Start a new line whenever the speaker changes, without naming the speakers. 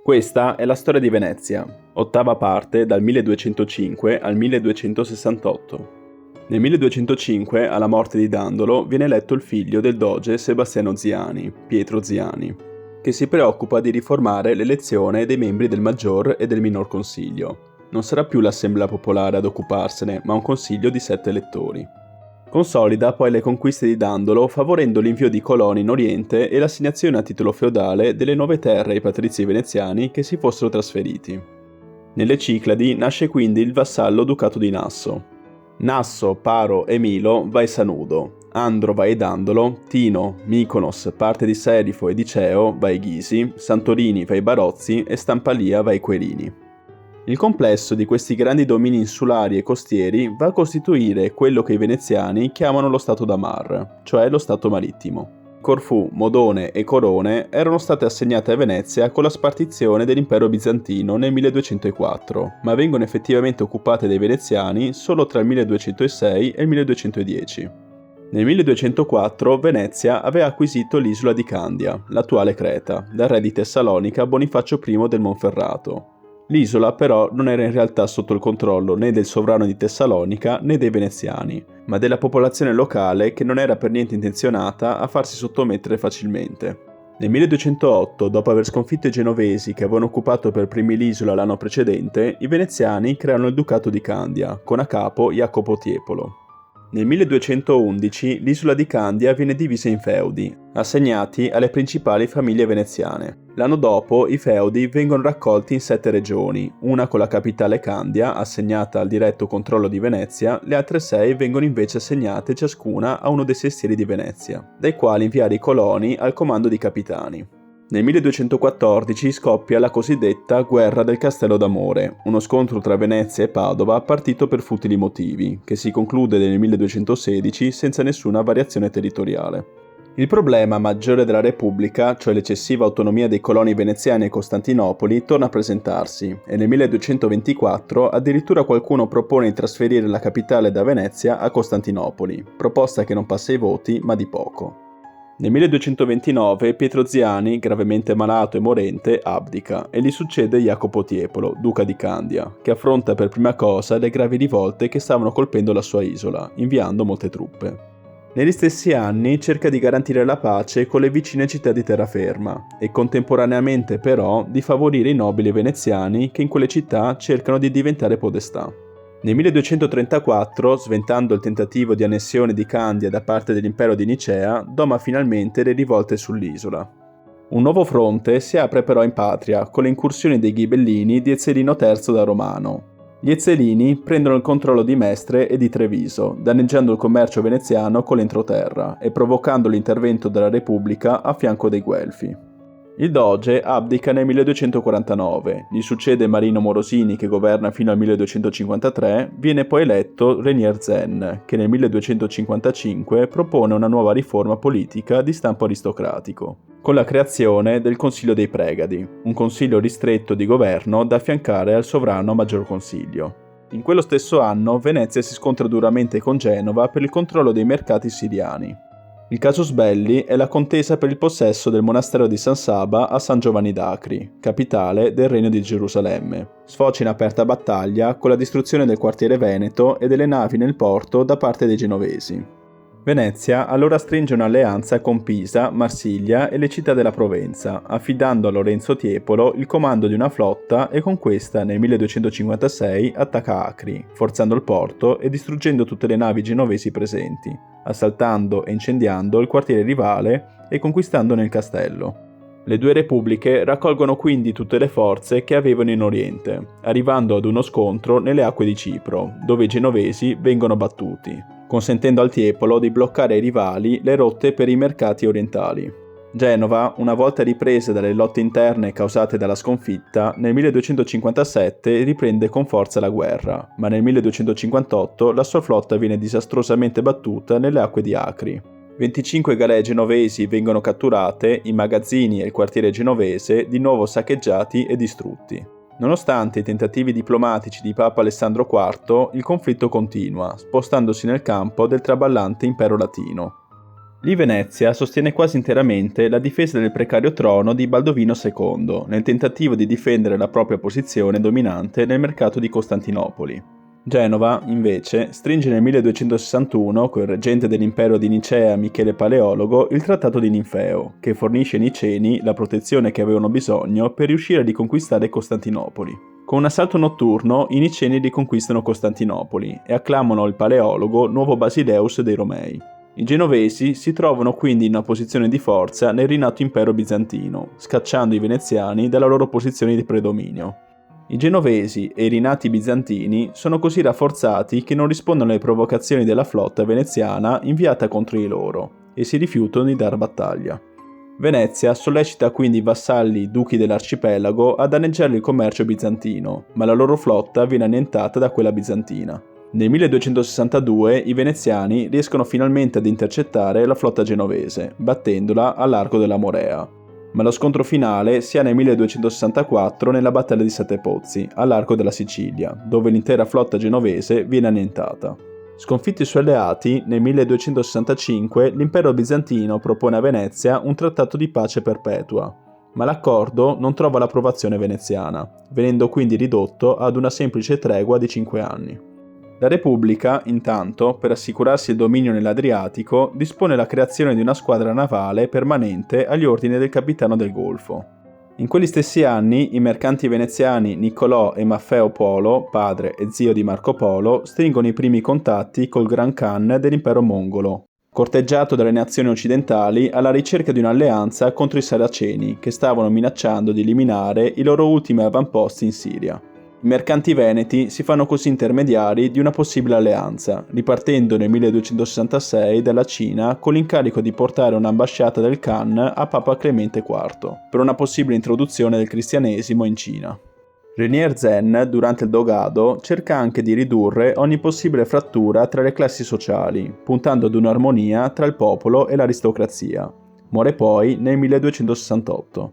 Questa è la storia di Venezia, ottava parte dal 1205 al 1268. Nel 1205, alla morte di Dandolo, viene eletto il figlio del doge Sebastiano Ziani, Pietro Ziani, che si preoccupa di riformare l'elezione dei membri del maggior e del minor consiglio. Non sarà più l'assemblea popolare ad occuparsene, ma un consiglio di 7 elettori. Consolida poi le conquiste di Dandolo favorendo l'invio di coloni in Oriente e l'assegnazione a titolo feudale delle nuove terre ai patrizi veneziani che si fossero trasferiti. Nelle Cicladi nasce quindi il vassallo ducato di Nasso. Nasso, Paro e Milo vai Sanudo, Androva e Dandolo, Tino, Mykonos, parte di Serifo e di Ceo vai Ghisi, Santorini vai Barozzi e Stampalia vai Querini. Il complesso di questi grandi domini insulari e costieri va a costituire quello che i veneziani chiamano lo Stato da Mar, cioè lo Stato marittimo. Corfù, Modone e Corone erano state assegnate a Venezia con la spartizione dell'impero bizantino nel 1204, ma vengono effettivamente occupate dai veneziani solo tra il 1206 e il 1210. Nel 1204 Venezia aveva acquisito l'isola di Candia, l'attuale Creta, dal re di Tessalonica Bonifacio I del Monferrato. L'isola però non era in realtà sotto il controllo né del sovrano di Tessalonica né dei veneziani, ma della popolazione locale che non era per niente intenzionata a farsi sottomettere facilmente. Nel 1208, dopo aver sconfitto i genovesi che avevano occupato per primi l'isola l'anno precedente, i veneziani creano il Ducato di Candia, con a capo Jacopo Tiepolo. Nel 1211 l'isola di Candia viene divisa in feudi, assegnati alle principali famiglie veneziane. L'anno dopo i feudi vengono raccolti in 7 regioni, una con la capitale Candia, assegnata al diretto controllo di Venezia, le altre 6 vengono invece assegnate ciascuna a uno dei sestieri di Venezia, dai quali inviare i coloni al comando di capitani. Nel 1214 scoppia la cosiddetta Guerra del Castello d'Amore, uno scontro tra Venezia e Padova partito per futili motivi, che si conclude nel 1216 senza nessuna variazione territoriale. Il problema maggiore della Repubblica, cioè l'eccessiva autonomia dei coloni veneziani a Costantinopoli, torna a presentarsi e nel 1224 addirittura qualcuno propone di trasferire la capitale da Venezia a Costantinopoli, proposta che non passa ai voti ma di poco. Nel 1229 Pietro Ziani, gravemente malato e morente, abdica e gli succede Jacopo Tiepolo, duca di Candia, che affronta per prima cosa le gravi rivolte che stavano colpendo la sua isola, inviando molte truppe. Negli stessi anni cerca di garantire la pace con le vicine città di terraferma e contemporaneamente però di favorire i nobili veneziani che in quelle città cercano di diventare podestà. Nel 1234, sventando il tentativo di annessione di Candia da parte dell'impero di Nicea, doma finalmente le rivolte sull'isola. Un nuovo fronte si apre però in patria, con le incursioni dei ghibellini di Ezzelino III da Romano. Gli Ezzelini prendono il controllo di Mestre e di Treviso, danneggiando il commercio veneziano con l'entroterra e provocando l'intervento della Repubblica a fianco dei Guelfi. Il doge abdica nel 1249, gli succede Marino Morosini che governa fino al 1253, viene poi eletto Renier Zen, che nel 1255 propone una nuova riforma politica di stampo aristocratico, con la creazione del Consiglio dei Pregadi, un consiglio ristretto di governo da affiancare al sovrano Maggior Consiglio. In quello stesso anno Venezia si scontra duramente con Genova per il controllo dei mercati siriani. Il casus belli è la contesa per il possesso del monastero di San Saba a San Giovanni d'Acri, capitale del Regno di Gerusalemme. Sfocia in aperta battaglia con la distruzione del quartiere veneto e delle navi nel porto da parte dei genovesi. Venezia allora stringe un'alleanza con Pisa, Marsiglia e le città della Provenza, affidando a Lorenzo Tiepolo il comando di una flotta e con questa nel 1256 attacca Acri, forzando il porto e distruggendo tutte le navi genovesi presenti, assaltando e incendiando il quartiere rivale e conquistandone il castello. Le due repubbliche raccolgono quindi tutte le forze che avevano in Oriente, arrivando ad uno scontro nelle acque di Cipro, dove i genovesi vengono battuti, consentendo al Tiepolo di bloccare ai rivali le rotte per i mercati orientali. Genova, una volta ripresa dalle lotte interne causate dalla sconfitta, nel 1257 riprende con forza la guerra, ma nel 1258 la sua flotta viene disastrosamente battuta nelle acque di Acri. 25 galee genovesi vengono catturate, i magazzini e il quartiere genovese di nuovo saccheggiati e distrutti. Nonostante i tentativi diplomatici di Papa Alessandro IV, il conflitto continua, spostandosi nel campo del traballante impero latino. Lì Venezia sostiene quasi interamente la difesa del precario trono di Baldovino II, nel tentativo di difendere la propria posizione dominante nel mercato di Costantinopoli. Genova, invece, stringe nel 1261, col reggente dell'impero di Nicea Michele Paleologo, il trattato di Ninfeo, che fornisce ai niceni la protezione che avevano bisogno per riuscire a riconquistare Costantinopoli. Con un assalto notturno, i niceni riconquistano Costantinopoli e acclamano il Paleologo nuovo Basileus dei Romei. I genovesi si trovano quindi in una posizione di forza nel rinato impero bizantino, scacciando i veneziani dalla loro posizione di predominio. I genovesi e i rinati bizantini sono così rafforzati che non rispondono alle provocazioni della flotta veneziana inviata contro di loro e si rifiutano di dar battaglia. Venezia sollecita quindi i vassalli duchi dell'arcipelago a danneggiare il commercio bizantino, ma la loro flotta viene annientata da quella bizantina. Nel 1262 i veneziani riescono finalmente ad intercettare la flotta genovese, battendola a largo della Morea. Ma lo scontro finale si ha nel 1264 nella battaglia di Sette Pozzi, a largo della Sicilia, dove l'intera flotta genovese viene annientata. Sconfitti i suoi alleati, nel 1265 l'impero bizantino propone a Venezia un trattato di pace perpetua, ma l'accordo non trova l'approvazione veneziana, venendo quindi ridotto ad una semplice tregua di 5 anni. La Repubblica, intanto, per assicurarsi il dominio nell'Adriatico, dispone la creazione di una squadra navale permanente agli ordini del capitano del Golfo. In quegli stessi anni, i mercanti veneziani Niccolò e Maffeo Polo, padre e zio di Marco Polo, stringono i primi contatti col Gran Khan dell'impero mongolo, corteggiato dalle nazioni occidentali alla ricerca di un'alleanza contro i Saraceni, che stavano minacciando di eliminare i loro ultimi avamposti in Siria. I mercanti veneti si fanno così intermediari di una possibile alleanza, ripartendo nel 1266 dalla Cina con l'incarico di portare un'ambasciata del Khan a Papa Clemente IV, per una possibile introduzione del cristianesimo in Cina. Rainier Zen, durante il Dogado, cerca anche di ridurre ogni possibile frattura tra le classi sociali, puntando ad un'armonia tra il popolo e l'aristocrazia. Muore poi nel 1268.